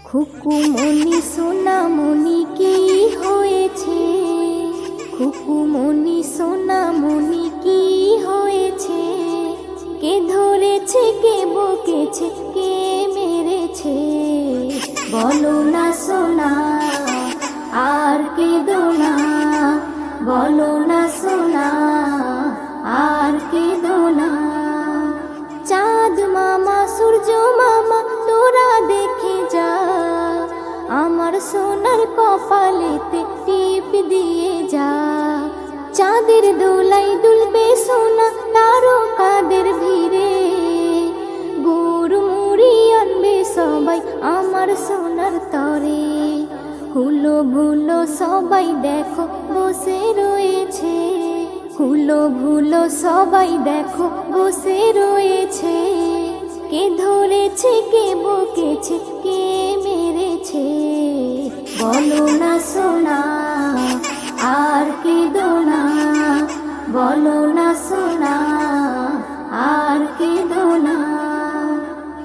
খুকুমনি সোনামনি কি হয়েছে, খুকুমনি সোনামনি কি হয়েছে, কে ধরেছে কে বকেছে কে মেরেছে, বলো না সোনা আর কেঁদো না, বলো না সোনা আর কেঁদো না। চাঁদ মামা সূর্য মামা তোরা দেখে যা, আমার সোনার কপালেতে টিপ দিয়ে যা। চাঁদের দোলাই দুলবে সোনা তারকাদের ভিড়ে, গুড় মুড়ি আনবে সবাই আমার সোনার তরে। হুলো ভুলো সবাই দেখো বসে রয়েছে, হুলো ভুলো সবাই দেখো বসে রয়েছে, কে ধরেছে কে বকেছে কে মেরেছে, বলো না সোনা আর কেঁদো না, বলো না সোনা আর কেঁদো না।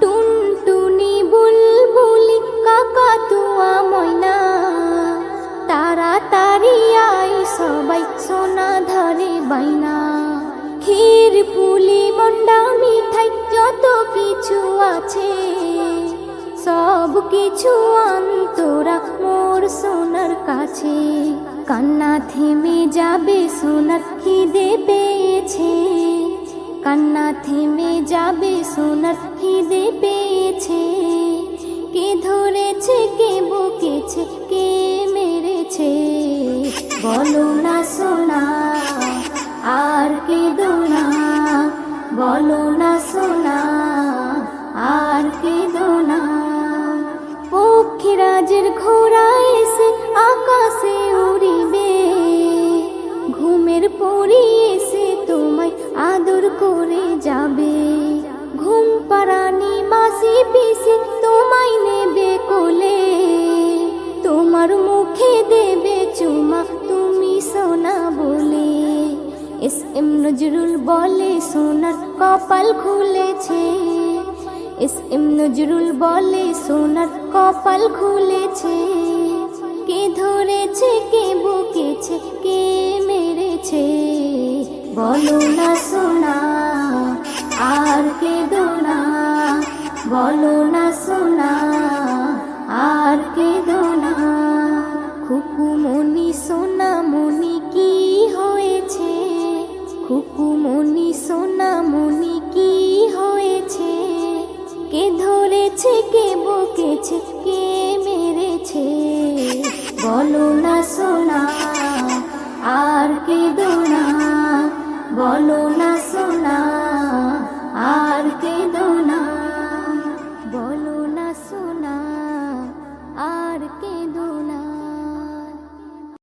টুনটুনি বুলবুলি কাকাতুয়া ময়না, তাড়াতাড়ি আই সবাই সোনা ধরে বাইনা। ক্ষীর পুলি মন্ডা মিঠাই যত কিছু আছে, সব কিছু আন্তরা মোর সোনার কাছে। কান্না থেমে যাবে সোনার খিদে পেয়েছে, কান্না থেমে যাবে সোনার খিদে পেয়েছে, কে ধরেছে কে বকেছে কে মেরেছে, বলো না সোনা আর কেঁদো না, বলো না সোনা আর কেঁদো না। পক্ষীরাজের ঘোড়া এসে আকাশে উড়িবে, ঘুমের পরি এসে তোমায় আদর করে যাবে। ঘুম পাড়ানি মাসি পিসি তোমায় নেবে কোলে, তোমার মুখে দেবে চুমা তুমি সোনা বলে। এস এম নজরুল বলে সোনার কপাল খুলেছে, এস এম নজরুল বলে সোনার কপাল খুলেছে, কে ধরেছে কে বকেছে কে মেরেছে, বলো না সোনা আর কেঁদো না, বলো না সোনা আর কেঁদো না। খুকুমনি সোনামনি কি হয়েছে, খুকুমনি সোনামনি কি হয়েছে, কে ধরেছে কে বকেছে কে মেরেছে, বলো না সোনা আর কেঁদো না, বলো না।